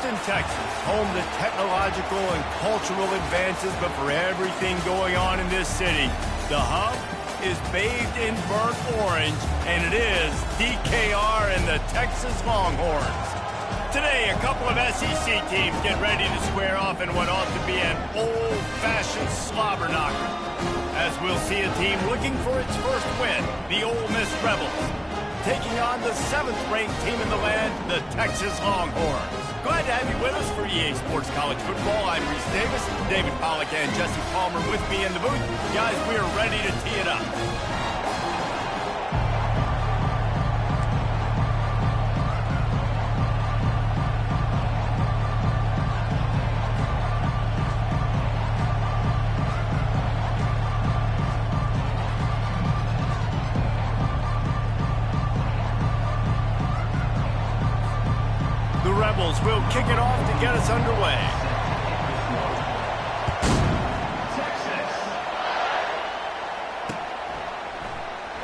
Houston, Texas, home to technological and cultural advances, but for everything going on in this city, the hub is bathed in burnt orange, and it is DKR and the Texas Longhorns. Today, a couple of SEC teams get ready to square off in what ought to be an old-fashioned slobber knocker, as we'll see a team looking for its first win, the Ole Miss Rebels, taking on the 7th-ranked team in the land, the Texas Longhorns. Glad to have you with us for EA Sports College Football. I'm Reese Davis, David Pollack and Jesse Palmer with me in the booth. Guys, we are ready to tee it up. We'll kick it off to get us underway.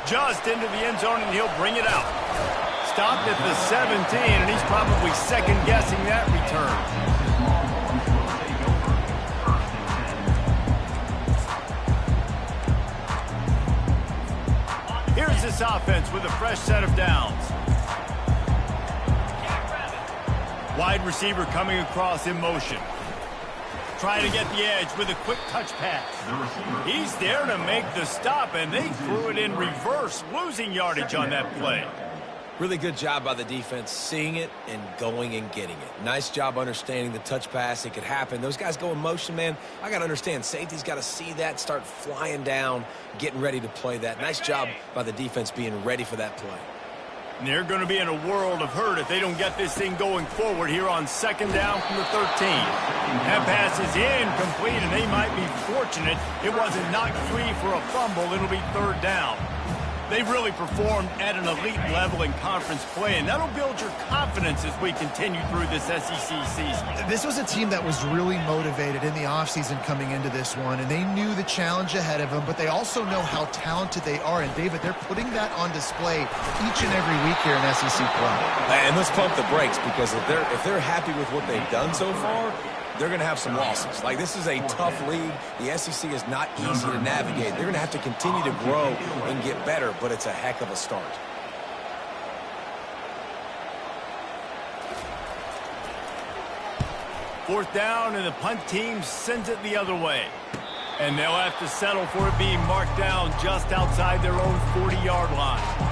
Just into the end zone, and he'll bring it out. Stopped at the 17, and he's probably second-guessing that return. Here's this offense with a fresh set of downs. Wide receiver coming across in motion. Trying to get the edge with a quick touch pass. He's there to make the stop, and they threw it in reverse, losing yardage on that play. Really good job by the defense, seeing it and going and getting it. Nice job understanding the touch pass. It could happen. Those guys go in motion, man. I got to understand, safety's got to see that, start flying down, getting ready to play that. Nice job by the defense being ready for that play. And they're going to be in a world of hurt if they don't get this thing going forward here on 2nd down from the 13. That pass is incomplete, and they might be fortunate it wasn't knocked free for a fumble. It'll be 3rd down. They've really performed at an elite level in conference play, and that'll build your confidence as we continue through this SEC season. This was a team that was really motivated in the offseason coming into this one, and they knew the challenge ahead of them, but they also know how talented they are. And, David, they're putting that on display each and every week here in SEC play. And let's pump the brakes, because if they're happy with what they've done so far, they're going to have some losses. Like, this is a tough league. The SEC is not easy to navigate. They're going to have to continue to grow and get better, but it's a heck of a start. Fourth down, and the punt team sends it the other way. And they'll have to settle for it being marked down just outside their own 40-yard line.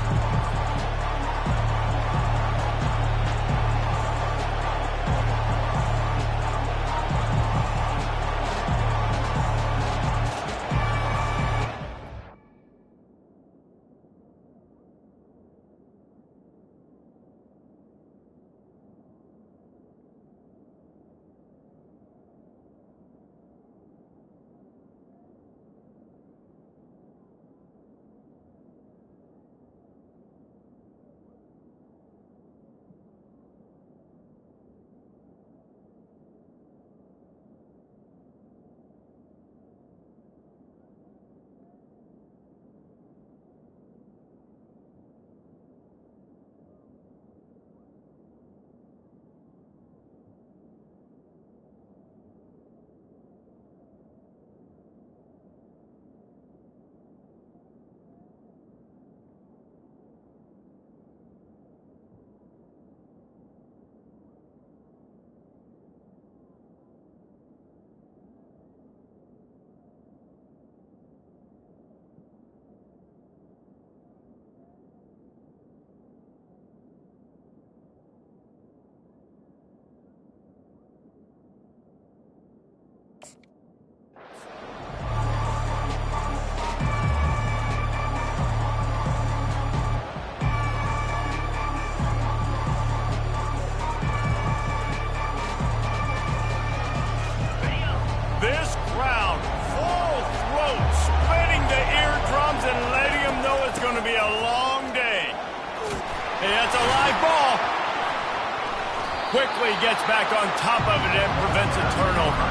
Quickly gets back on top of it and prevents a turnover.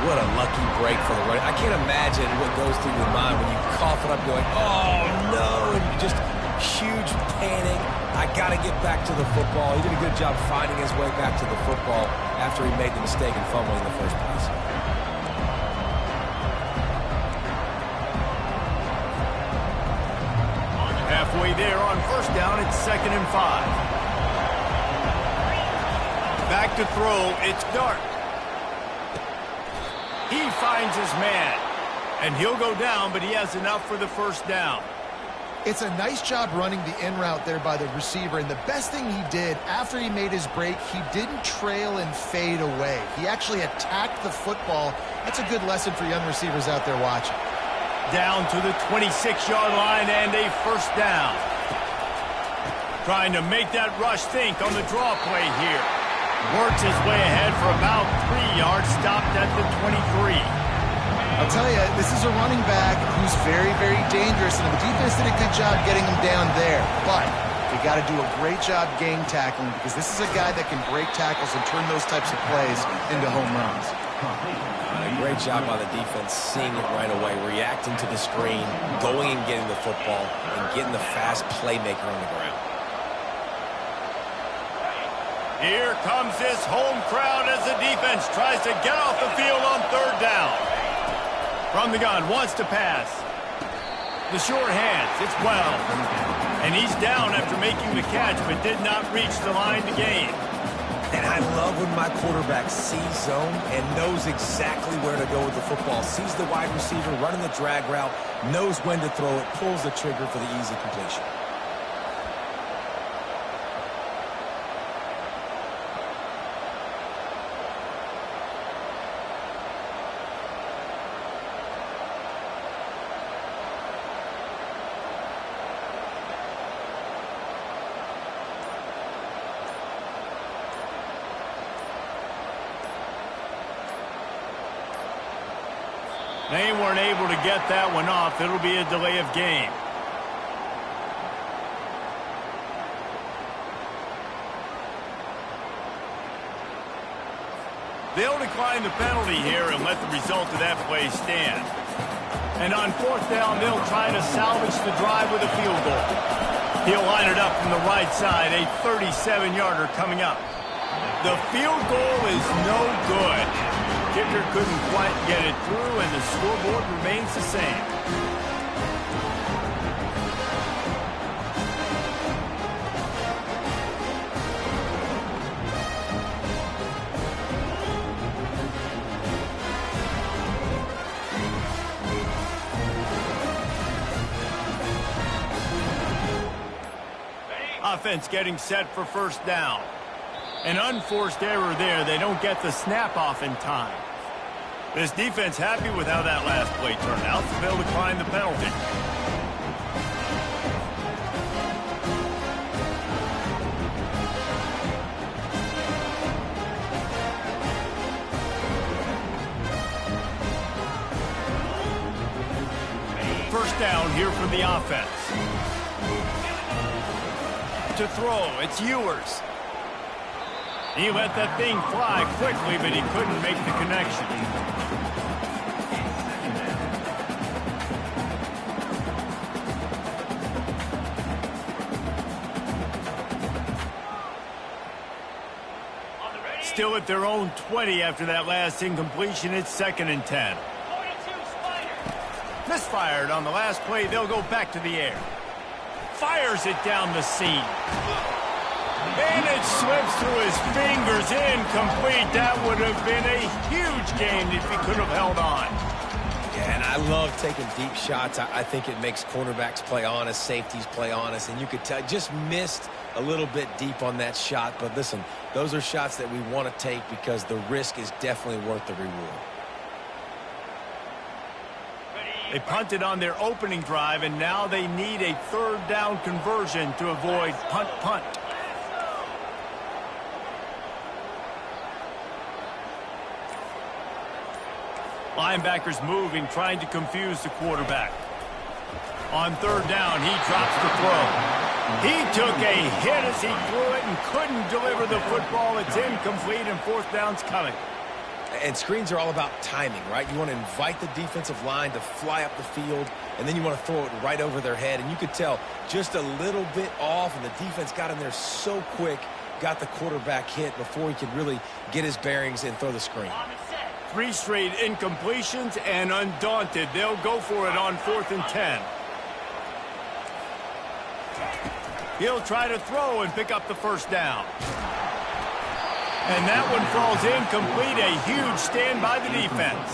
What a lucky break for the running. I can't imagine what goes through your mind when you cough it up going, oh no, and you just huge panic. I got to get back to the football. He did a good job finding his way back to the football after he made the mistake and fumble in the first place. Halfway there on first down, it's 2nd and 5. Back to throw, it's Dart. He finds his man, and he'll go down, but he has enough for the first down. It's a nice job running the in route there by the receiver, and the best thing he did after he made his break, he didn't trail and fade away. He actually attacked the football. That's a good lesson for young receivers out there watching. Down to the 26-yard line and a first down. Trying to make that rush think on the draw play here. Works his way ahead for about 3 yards, stopped at the 23. I'll tell you, this is a running back who's very, very dangerous, and the defense did a good job getting him down there. But we got to do a great job gang tackling, because this is a guy that can break tackles and turn those types of plays into home runs. Great job by the defense, seeing it right away, reacting to the screen, going and getting the football, and getting the fast playmaker on the ground. Here comes this home crowd as the defense tries to get off the field on third down. From the gun, wants to pass. The short hands, it's well. And he's down after making the catch, but did not reach the line to gain. And I love when my quarterback sees zone and knows exactly where to go with the football. Sees the wide receiver running the drag route, knows when to throw it, pulls the trigger for the easy completion. They weren't able to get that one off. It'll be a delay of game. They'll decline the penalty here and let the result of that play stand. And on fourth down, they'll try to salvage the drive with a field goal. He'll line it up from the right side, a 37-yarder coming up. The field goal is no good. Kicker couldn't quite get it through, and the scoreboard remains the same. Offense getting set for first down. An unforced error there. They don't get the snap off in time. This defense happy with how that last play turned out, so they'll decline the penalty. First down here for the offense. To throw, it's Ewers. He let that thing fly quickly, but he couldn't make the connection. Still at their own 20 after that last incompletion. It's 2nd and 10. Misfired on the last play. They'll go back to the air. Fires it down the seam. And it slips through his fingers, incomplete. That would have been a huge gain if he could have held on. Yeah, and I love taking deep shots. I think it makes cornerbacks play honest, safeties play honest, and you could tell just missed a little bit deep on that shot. But listen, those are shots that we want to take because the risk is definitely worth the reward. They punted on their opening drive, and now they need a third down conversion to avoid punt. Linebackers moving, trying to confuse the quarterback. On third down, he drops the throw. He took a hit as he threw it and couldn't deliver the football. It's incomplete, and fourth down's coming. And screens are all about timing, right? You want to invite the defensive line to fly up the field, and then you want to throw it right over their head. And you could tell just a little bit off, and the defense got in there so quick, got the quarterback hit before he could really get his bearings and throw the screen. 3 straight incompletions, and undaunted, they'll go for it on 4th and 10. He'll try to throw and pick up the first down. And that one falls incomplete. A huge stand by the defense.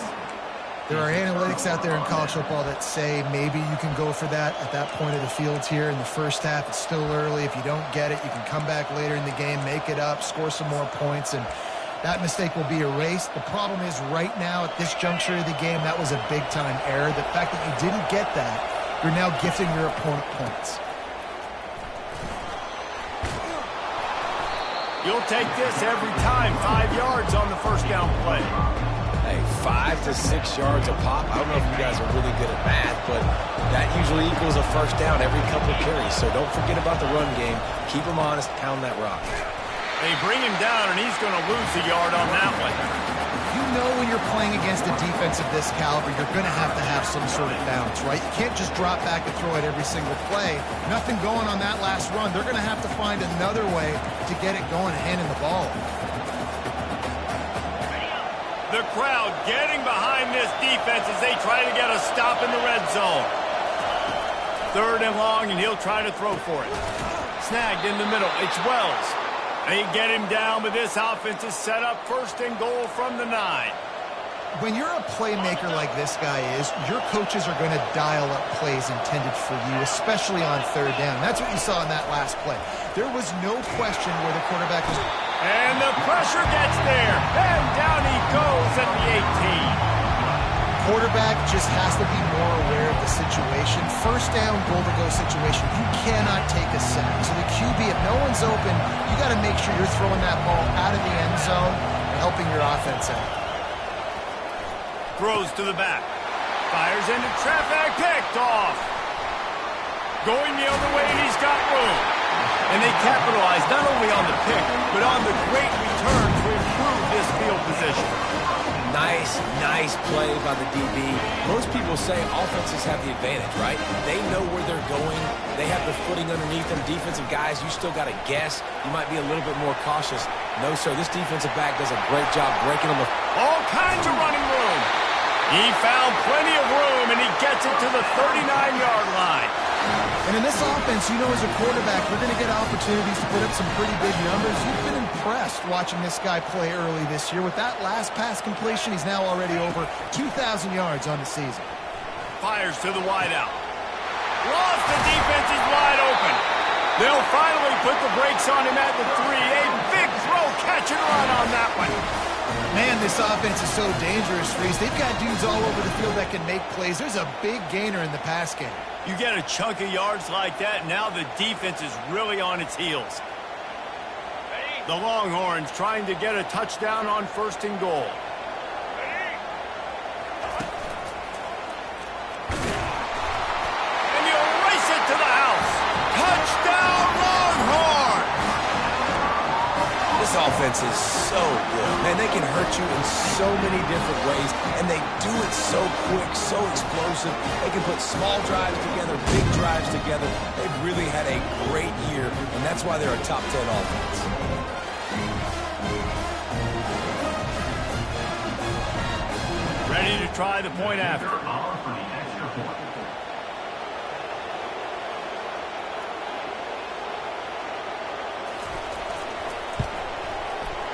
There are analytics out there in college football that say maybe you can go for that at that point of the field here in the first half. It's still early. If you don't get it, you can come back later in the game, make it up, score some more points, and that mistake will be erased. The problem is right now at this juncture of the game, that was a big-time error. The fact that you didn't get that, you're now gifting your opponent points. You'll take this every time. 5 yards on the first down play. Hey, 5 to 6 yards a pop. I don't know if you guys are really good at math, but that usually equals a first down every couple of carries. So don't forget about the run game. Keep them honest. Pound that rock. They bring him down, and he's going to lose a yard on that one. You know when you're playing against a defense of this caliber, you're going to have some sort of balance, right? You can't just drop back and throw it every single play. Nothing going on that last run. They're going to have to find another way to get it going and handing the ball. The crowd getting behind this defense as they try to get a stop in the red zone. 3rd and long, and he'll try to throw for it. Snagged in the middle. It's Wells. They get him down, but this offense is set up 1st and goal from the 9. When you're a playmaker like this guy is, your coaches are going to dial up plays intended for you, especially on 3rd down. That's what you saw in that last play. There was no question where the quarterback was. And the pressure gets there, and down he goes at the 18. Quarterback just has to be more aware of the situation. 1st down, goal-to-go situation. You cannot take a sack. So the QB, if no one's open, you got to make sure you're throwing that ball out of the end zone and helping your offense out. Throws to the back. Fires into traffic. Picked off. Going the other way, and he's got room. And they capitalize not only on the pick, but on the great return to improve this field position. Nice play by the DB. Most people say offenses have the advantage, right? They know where they're going. They have the footing underneath them. Defensive guys, you still got to guess. You might be a little bit more cautious. No, sir, this defensive back does a great job breaking them. All kinds of running room. He found plenty of room, and he gets it to the 39-yard line. And in this offense, you know as a quarterback, you're going to get opportunities to put up some pretty big numbers. You've been impressed watching this guy play early this year. With that last pass completion, he's now already over 2,000 yards on the season. Fires to the wideout. Lost, the defense is wide open. They'll finally put the brakes on him at the 3. A big throw, catch and run on that one. Man, this offense is so dangerous, Reese. They've got dudes all over the field that can make plays. There's a big gainer in the pass game. You get a chunk of yards like that, now the defense is really on its heels. The Longhorns trying to get a touchdown on 1st and goal. And you'll race it to the house. Touchdown, Longhorns! This offense is so good. Man, they can hurt you in so many different ways, and they do it so quick, so explosive. They can put small drives together, big drives together. They've really had a great year, and that's why they're a top 10 offense. Ready to try the point after.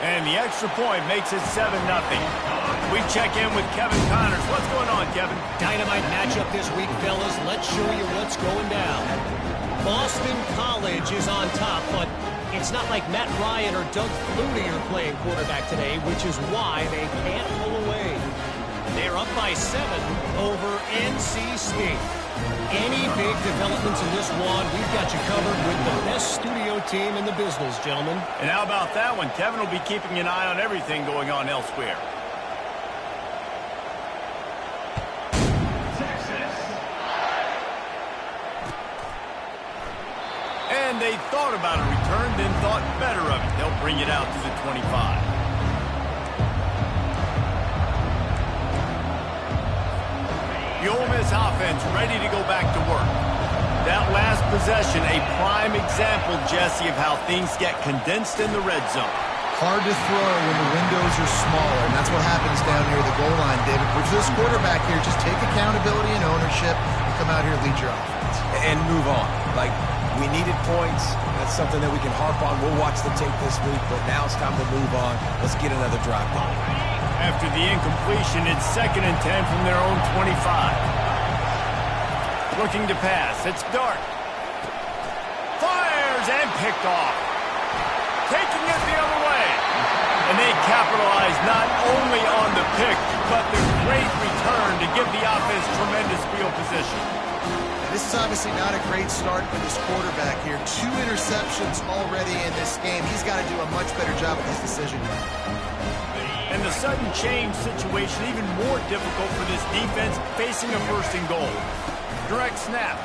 And the extra point makes it 7-0. We check in with Kevin Connors. What's going on, Kevin? Dynamite matchup this week, fellas. Let's show you what's going down. Boston College is on top, but it's not like Matt Ryan or Doug Flutie are playing quarterback today, which is why they can't pull away. They're up by 7 over NC State. Any big developments in this one, we've got you covered with the best studio team in the business, gentlemen. And how about that one? Kevin will be keeping an eye on everything going on elsewhere. And they thought about a return, then thought better of it. They'll bring it out to the 25. this offense ready to go back to work. That last possession, a prime example, Jesse, of how things get condensed in the red zone. Hard to throw when the windows are smaller, and that's what happens down near the goal line, David. For this quarterback here, just take accountability and ownership and come out here and lead your offense. And move on. Like, we needed points. That's something that we can harp on. We'll watch the tape this week, but now it's time to move on. Let's get another drive going. After the incompletion, it's 2nd and 10 from their own 25. Looking to pass. It's Dart. Fires and picked off. Taking it the other way. And they capitalize not only on the pick, but the great return to give the offense tremendous field position. This is obviously not a great start for this quarterback here. 2 interceptions already in this game. He's got to do a much better job with his decision. And the sudden change situation even more difficult for this defense facing a 1st and goal. Direct snap.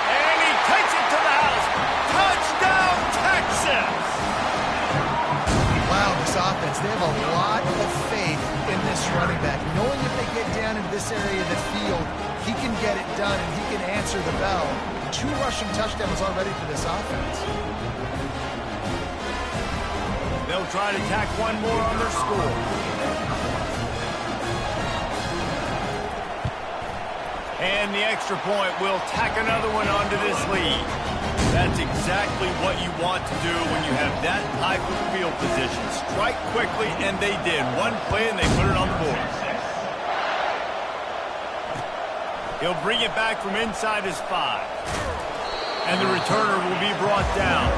And he takes it to the house. Touchdown, Texas! Wow, this offense, they have a lot of faith in this running back. Knowing if they get down into this area of the field, he can get it done and he can answer the bell. 2 rushing touchdowns already for this offense. They'll try to tack one more on their score. And the extra point will tack another one onto this lead. That's exactly what you want to do when you have that type of field position. Strike quickly, and they did. One play, and they put it on the board. He'll bring it back from inside his 5. And the returner will be brought down.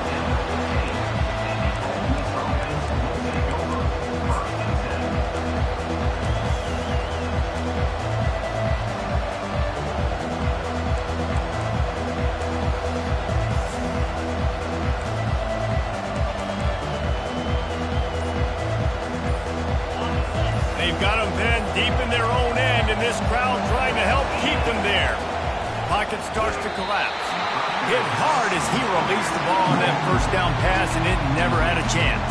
Got them pinned deep in their own end, and this crowd trying to help keep them there. Pocket starts to collapse. Hit hard as he released the ball on that 1st down pass, and it never had a chance.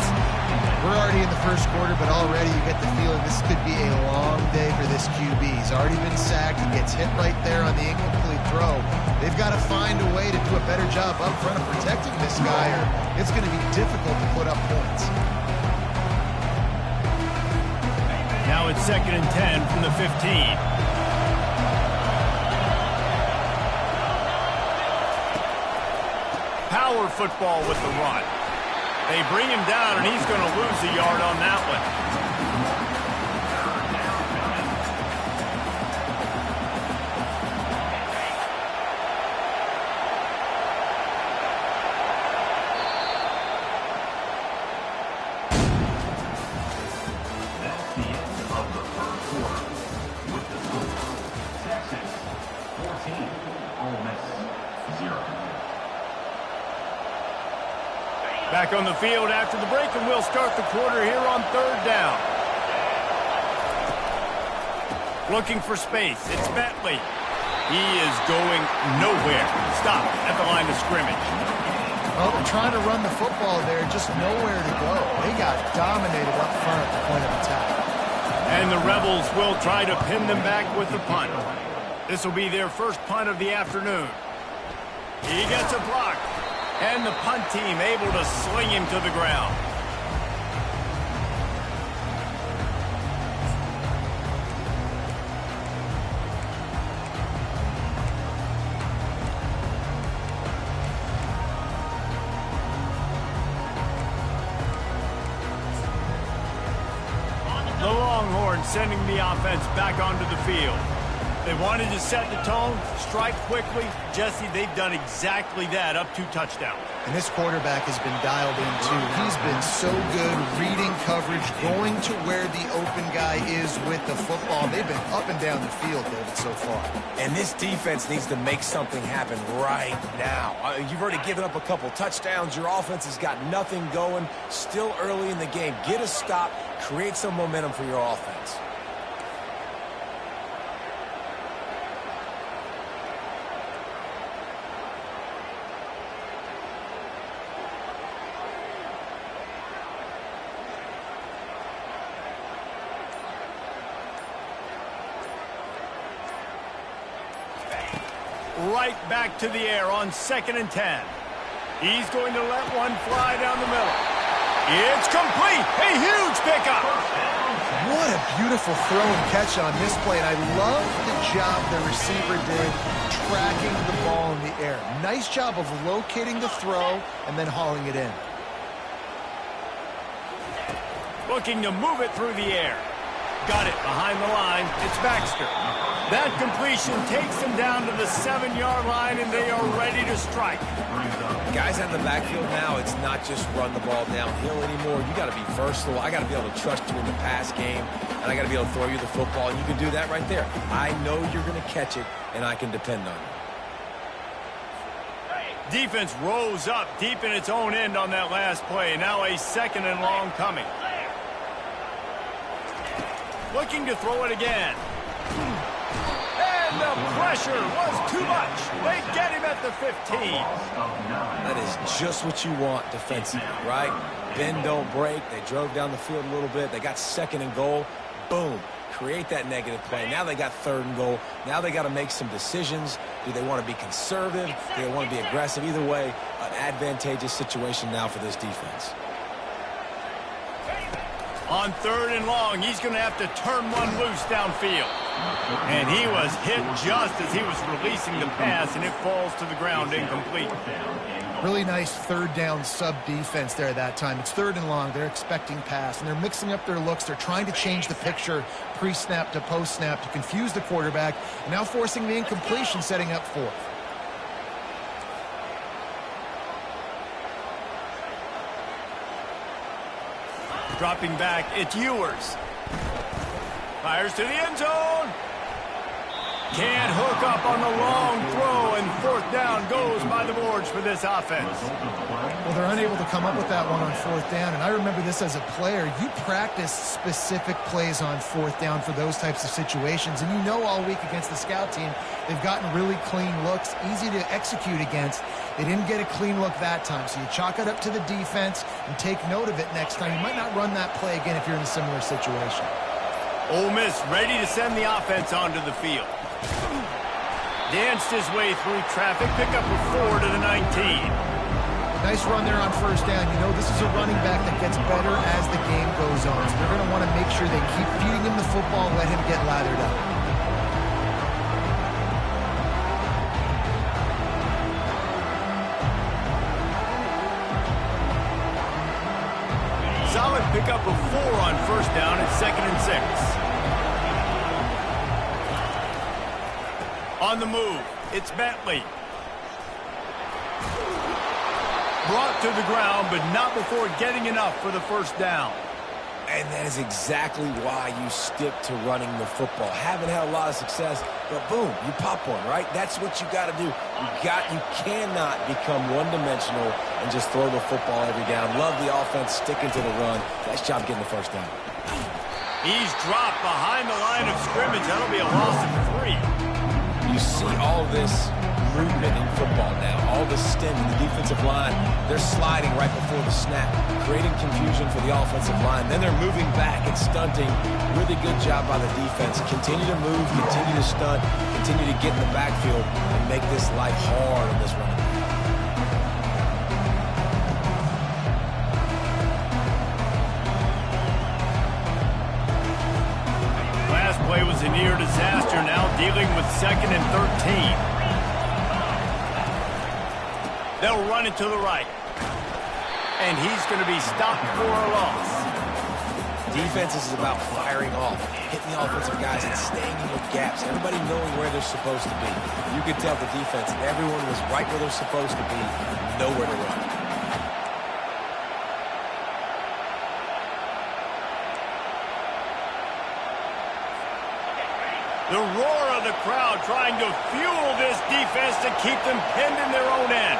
We're already in the 1st quarter, but already you get the feeling this could be a long day for this QB. He's already been sacked. He gets hit right there on the incomplete throw. They've got to find a way to do a better job up front of protecting this guy, or it's going to be difficult to put up points. Now it's 2nd and 10 from the 15. Power football with the run. They bring him down, and he's going to lose a yard on that one. Back on the field after the break, and we'll start the quarter here on 3rd down. Looking for space. It's Bentley. He is going nowhere. Stop at the line of scrimmage. Well, they're trying to run the football there, just nowhere to go. They got dominated up front at the point of attack. And the Rebels will try to pin them back with the punt. This will be their first punt of the afternoon. He gets a block. And the punt team able to sling him to the ground. The Longhorns sending the offense back onto the field. They wanted to set the tone, strike quickly. Jesse, they've done exactly that, up 2 touchdowns. And this quarterback has been dialed in, too. He's been so good reading coverage, going to where the open guy is with the football. They've been up and down the field, David, so far. And this defense needs to make something happen right now. You've already given up a couple touchdowns. Your offense has got nothing going. Still early in the game. Get a stop. Create some momentum for your offense. right back to the air on 2nd and 10. He's going to let one fly down the middle. It's complete. A huge pickup. What a beautiful throw and catch on this play. And I love the job the receiver did tracking the ball in the air. Nice job of locating the throw and then hauling it in. Looking to move it through the air. Got it behind the line. It's Baxter. That completion takes them down to the 7-yard line, and they are ready to strike. Guys out in the backfield now, it's not just run the ball downhill anymore. You got to be versatile. I got to be able to trust you in the pass game, and I got to be able to throw you the football, and you can do that right there. I know you're going to catch it, and I can depend on you. Defense rose up deep in its own end on that last play. Now a 2nd and long coming. Looking to throw it again. And the pressure was too much. They get him at the 15. That is just what you want defensively, right? Bend, don't break. They drove down the field a little bit. They got 2nd and goal. Boom. Create that negative play. Now they got 3rd and goal. Now they got to make some decisions. Do they want to be conservative? Do they want to be aggressive? Either way, an advantageous situation now for this defense. On 3rd and long, he's going to have to turn one loose downfield. And he was hit just as he was releasing the pass, and it falls to the ground incomplete. Really nice 3rd down sub defense there that time. It's 3rd and long. They're expecting pass, and they're mixing up their looks. They're trying to change the picture pre-snap to post-snap to confuse the quarterback, and now forcing the incompletion, setting up 4th. Dropping back, it's Ewers. Fires to the end zone. Can't hook up on the long throw, and 4th down goes by the boards for this offense. Well, they're unable to come up with that one on 4th down, and I remember this as a player. You practice specific plays on 4th down for those types of situations, and you know all week against the scout team, they've gotten really clean looks, easy to execute against. They didn't get a clean look that time, so you chalk it up to the defense and take note of it next time. You might not run that play again if you're in a similar situation. Ole Miss ready to send the offense onto the field. Danced his way through traffic, pick up a 4 to the 19. Nice run there on 1st down. You know, this is a running back that gets better as the game goes on. So they're going to want to make sure they keep feeding him the football and let him get lathered up. Solid pickup of 4 on 1st down at 2nd and 6. On the move, it's Bentley. Brought to the ground, but not before getting enough for the 1st down. And that is exactly why you stick to running the football. Haven't had a lot of success, but boom, you pop one, right? That's what you got to do. You cannot become one-dimensional and just throw the football every down. Love the offense sticking to the run. Nice job getting the 1st down. He's dropped behind the line of scrimmage. That'll be a loss of 3. You see all this movement in football now, all the stem in the defensive line. They're sliding right before the snap, creating confusion for the offensive line. Then they're moving back and stunting. Really good job by the defense. Continue to move, continue to stunt, continue to get in the backfield and make this life hard on this running back. Last play was a near disaster, now dealing with 2nd and 13. They'll run it to the right. And he's going to be stopped for a loss. Defense is about firing off, hitting the offensive guys and staying in your gaps. Everybody knowing where they're supposed to be. You could tell the defense, everyone was right where they're supposed to be, nowhere to run. The roar of the crowd trying to fuel this defense to keep them pinned in their own end.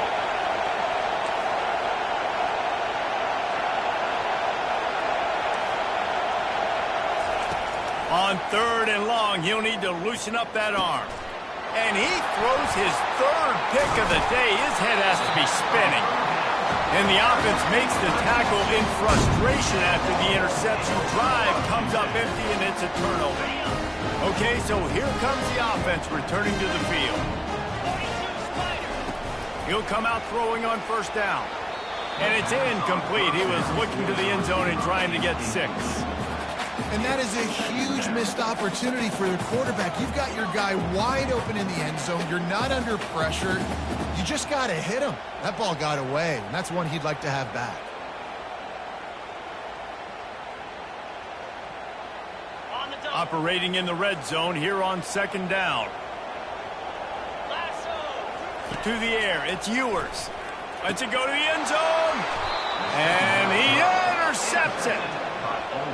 On 3rd and long, he'll need to loosen up that arm. And he throws his 3rd pick of the day. His head has to be spinning. And the offense makes the tackle in frustration after the interception. Drive comes up empty, and it's a turnover. Okay, so here comes the offense returning to the field. He'll come out throwing on first down. And it's incomplete. He was looking to the end zone and trying to get 6. And that is a huge missed opportunity for the quarterback. You've got your guy wide open in the end zone. You're not under pressure. You just got to hit him. That ball got away, and that's one he'd like to have back. Operating in the red zone here on second down. To the air, it's Ewers. Lets it go to the end zone. And he intercepts it.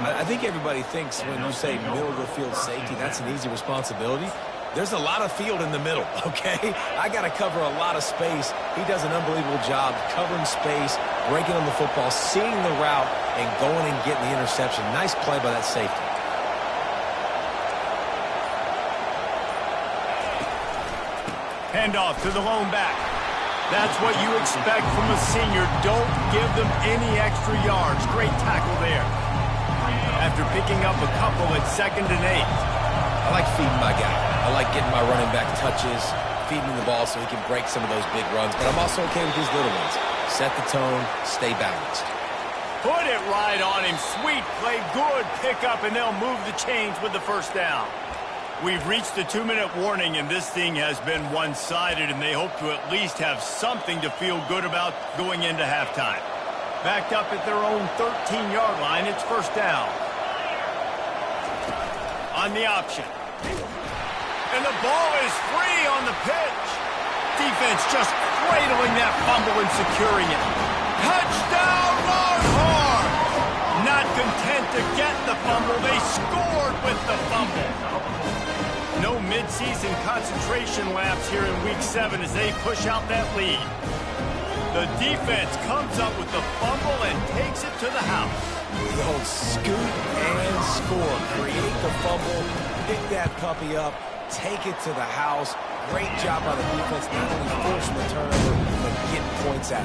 I think everybody thinks when you say middle of the field safety, that's an easy responsibility. There's a lot of field in the middle, okay? I got to cover a lot of space. He does an unbelievable job covering space, breaking on the football, seeing the route, and going and getting the interception. Nice play by that safety. Handoff to the lone back. That's what you expect from a senior. Don't give them any extra yards. Great tackle there. After picking up a couple at 2nd and 8. I like feeding my guy. I like getting my running back touches, feeding him the ball so he can break some of those big runs. But I'm also okay with these little ones. Set the tone, stay balanced. Put it right on him. Sweet play, good pickup, and they'll move the chains with the first down. We've reached the 2-minute warning, and this thing has been one-sided, and they hope to at least have something to feel good about going into halftime. Backed up at their own 13-yard line, it's first down. On the option. And the ball is free on the pitch. Defense just cradling that fumble and securing it. Touchdown, Longhorn! Not content to get the fumble, they scored with the fumble. No midseason concentration lapse here in Week 7 as they push out that lead. The defense comes up with the fumble and takes it to the house. The old scoot and score. Create the fumble, pick that puppy up, take it to the house. Great job by the defense, not only forcing the turnover, but getting points out.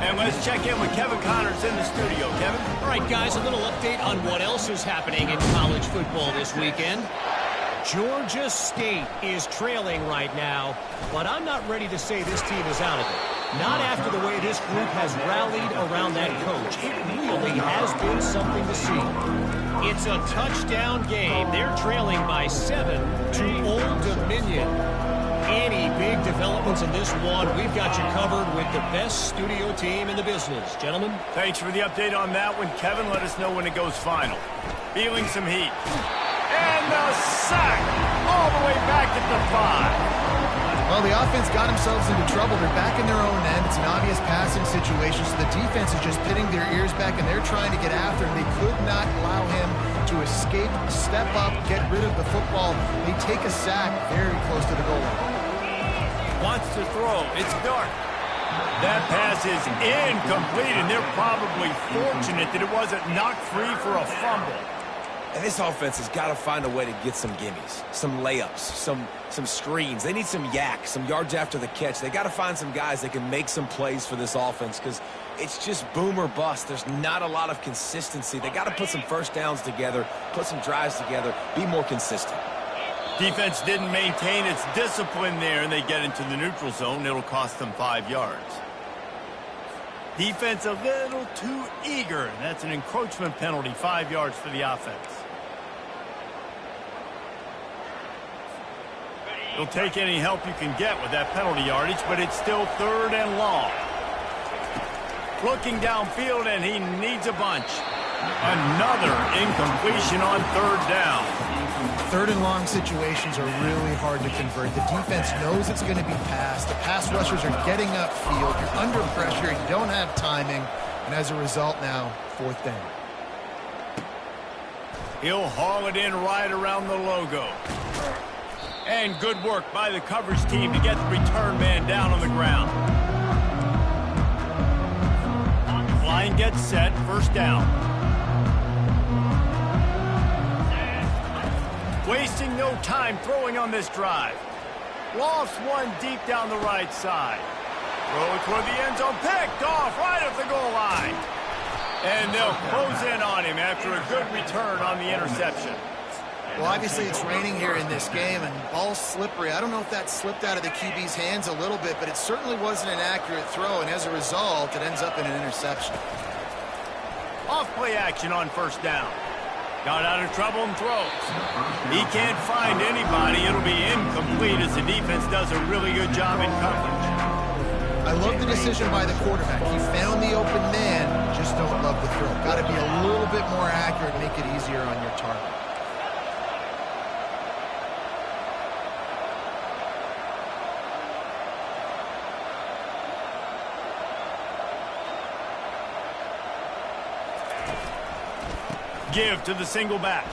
And let's check in with Kevin Connors in the studio. Kevin? All right, guys, a little update on what else is happening in college football this weekend. Georgia State is trailing right now, but I'm not ready to say this team is out of it. Not after the way this group has rallied around that coach. It really has been something to see. It's a touchdown game. They're trailing by 7 to Old Dominion. Any big developments in this one, we've got you covered with the best studio team in the business. Gentlemen? Thanks for the update on that one, Kevin. Let us know when it goes final. Feeling some heat. And the sack all the way back at the 5. Well, the offense got themselves into trouble. They're back in their own end. It's an obvious passing situation, so the defense is just pinning their ears back, and they're trying to get after him. They could not allow him to escape, step up, get rid of the football. They take a sack very close to the goal line. Wants to throw. It's dark. That pass is incomplete, and they're probably fortunate that it wasn't knocked free for a fumble. And this offense has got to find a way to get some gimmies, some layups, some screens. They need some yak, some yards after the catch. They got to find some guys that can make some plays for this offense because it's just boom or bust. There's not a lot of consistency. They got to put some first downs together, put some drives together, be more consistent. Defense didn't maintain its discipline there, and they get into the neutral zone. It'll cost them 5 yards. Defense a little too eager. That's an encroachment penalty, 5 yards for the offense. You'll take any help you can get with that penalty yardage, but it's still 3rd and long. Looking downfield, and he needs a bunch. Another incompletion on 3rd down. 3rd and long situations are really hard to convert. The defense knows it's going to be passed. The pass rushers are getting upfield. You're under pressure. You don't have timing. And as a result now, 4th down. He'll haul it in right around the logo. And good work by the coverage team to get the return man down on the ground. Line gets set, 1st down. Wasting no time throwing on this drive. Lost one deep down the right side. Throw it toward the end zone, picked off right at the goal line. And they'll close in on him after a good return on the interception. Well, obviously it's raining here in this game, and ball's slippery. I don't know if that slipped out of the QB's hands a little bit, but it certainly wasn't an accurate throw, and as a result, it ends up in an interception. Off play action on first down. Got out of trouble and throws. He can't find anybody. It'll be incomplete as the defense does a really good job in coverage. I love the decision by the quarterback. He found the open man, just don't love the throw. Got to be a little bit more accurate, make it easier on your target. Give to the single back.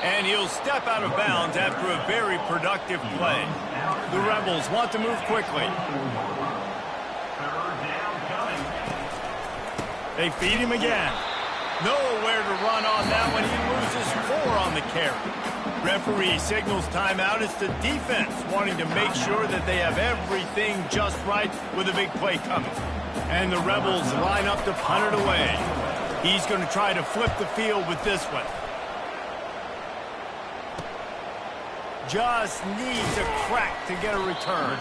And he'll step out of bounds after a very productive play. The Rebels want to move quickly. They feed him again. Nowhere to run on that one. He loses 4 on the carry. Referee signals timeout. It's the defense wanting to make sure that they have everything just right with a big play coming. And the Rebels line up to punt it away. He's going to try to flip the field with this one. Just needs a crack to get a return.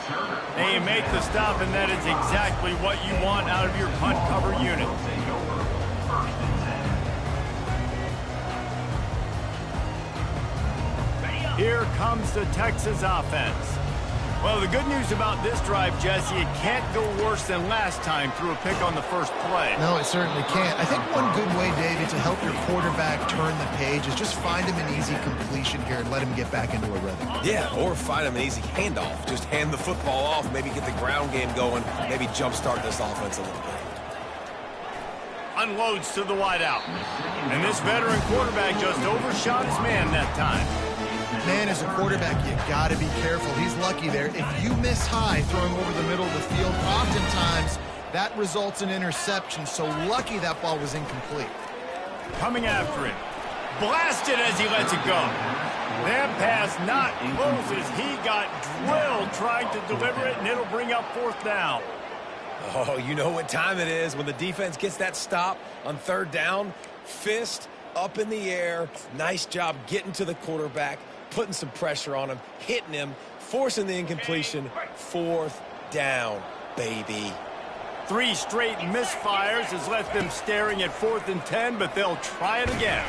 They make the stop, and that is exactly what you want out of your punt cover unit. Here comes the Texas offense. Well, the good news about this drive, Jesse, it can't go worse than last time through a pick on the first play. No, it certainly can't. I think one good way, David, to help your quarterback turn the page is just find him an easy completion here and let him get back into a rhythm. Yeah, or find him an easy handoff. Just hand the football off, maybe get the ground game going, maybe jumpstart this offense a little bit. Unloads to the wideout. And this veteran quarterback just overshot his man that time. Man, as a quarterback, you got to be careful. He's lucky there. If you miss high throwing over the middle of the field, oftentimes that results in interception. So lucky that ball was incomplete. Coming after it. Blasted as he lets it go. That pass not close as he got drilled trying to deliver it, and it'll bring up 4th down. Oh, you know what time it is when the defense gets that stop on 3rd down. Fist up in the air. Nice job getting to the quarterback, putting some pressure on him, hitting him, forcing the incompletion. 4th down, baby. 3 straight misfires has left them staring at 4th and 10, but they'll try it again.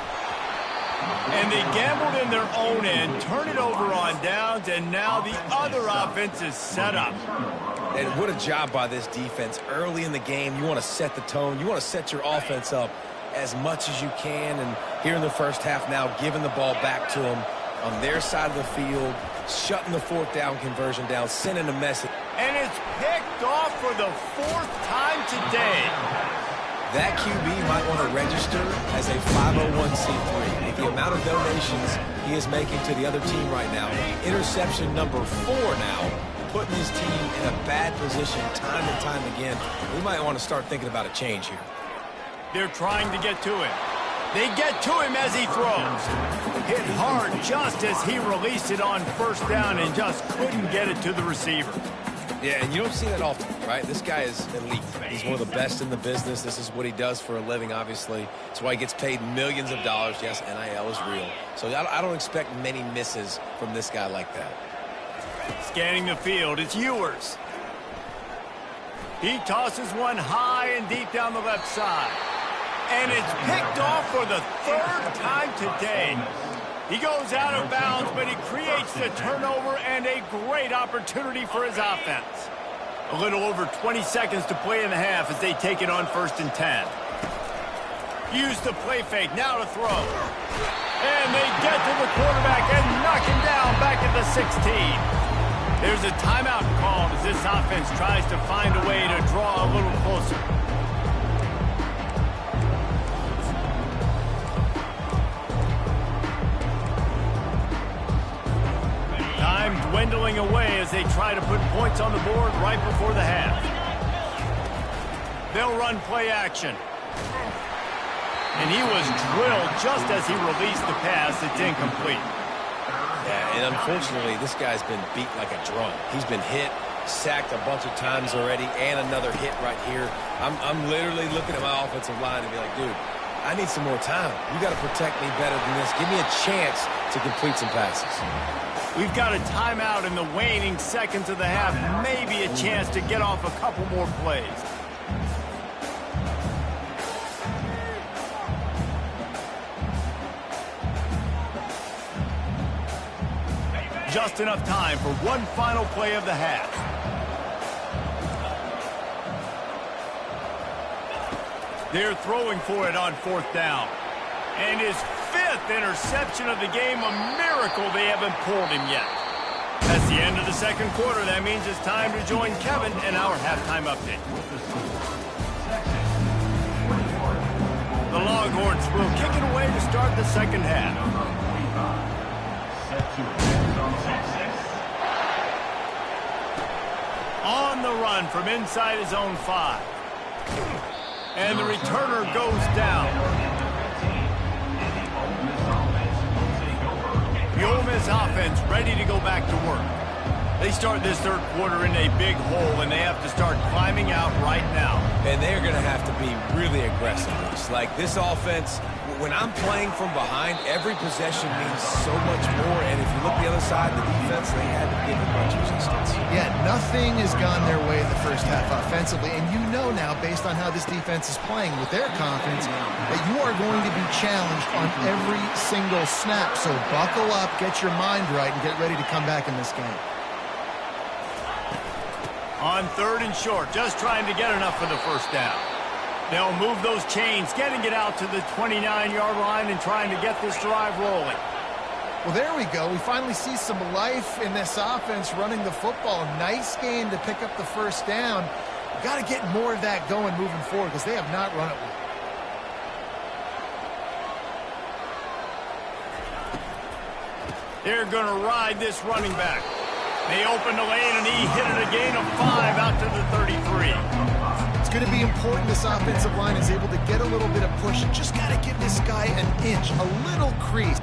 And they gambled in their own end, turn it over on downs, and now the other offense is set up. And what a job by this defense. Early in the game, you want to set the tone. You want to set your offense up as much as you can. And here in the first half now, giving the ball back to them on their side of the field, shutting the 4th down conversion down, sending a message. And it's picked off for the 4th time today. That QB might want to register as a 501c3. With the amount of donations he is making to the other team right now, interception number 4 now, putting his team in a bad position time and time again. We might want to start thinking about a change here. They're trying to get to him. They get to him as he throws. Hit hard just as he released it on 1st down and just couldn't get it to the receiver. Yeah, and you don't see that often, right? This guy is elite. He's one of the best in the business. This is what he does for a living, obviously. That's why he gets paid millions of dollars. Yes, NIL is real. So I don't expect many misses from this guy like that. Scanning the field, it's Ewers. He tosses one high and deep down the left side. And it's picked off for the 3rd time today. He goes out of bounds, but he creates the turnover and a great opportunity for his offense. A little over 20 seconds to play in the half as they take it on 1st and 10. Use the play fake, now to throw. And they get to the quarterback and knock him down back at the 16. There's a timeout called as this offense tries to find a way to draw a little closer. Time dwindling away as they try to put points on the board right before the half. They'll run play action. And he was drilled just as he released the pass. It's incomplete. Yeah, and unfortunately, this guy's been beat like a drum. He's been hit, sacked a bunch of times already, and another hit right here. I'm literally looking at my offensive line and be like, dude, I need some more time. You got to protect me better than this. Give me a chance to complete some passes. We've got a timeout in the waning seconds of the half. Maybe a chance to get off a couple more plays. Just enough time for one final play of the half. They're throwing for it on 4th down. And his 5th interception of the game, a miracle they haven't pulled him yet. That's the end of the second quarter. That means it's time to join Kevin in our halftime update. The Longhorns will kick it away to start the second half. On the run from inside his own 5. And the returner goes down. The Ole Miss offense ready to go back to work. They start this third quarter in a big hole, and they have to start climbing out right now. And they're going to have to be really aggressive. Like this offense, when I'm playing from behind, every possession means so much more. And if you look the other side, the defense, they haven't given much resistance. Yeah, nothing has gone their way in the first half offensively. And you know now, based on how this defense is playing with their confidence, that you are going to be challenged on every single snap. So buckle up, get your mind right, and get ready to come back in this game. On 3rd and short, just trying to get enough for the first down. They'll move those chains, getting it out to the 29-yard line and trying to get this drive rolling. Well, there we go. We finally see some life in this offense running the football. Nice game to pick up the first down. Got to get more of that going moving forward because they have not run it well. They're going to ride this running back. They open the lane, and he hit it a gain of 5 out to the 33. It's going to be important this offensive line is able to get a little bit of push. Just got to give this guy an inch, a little crease.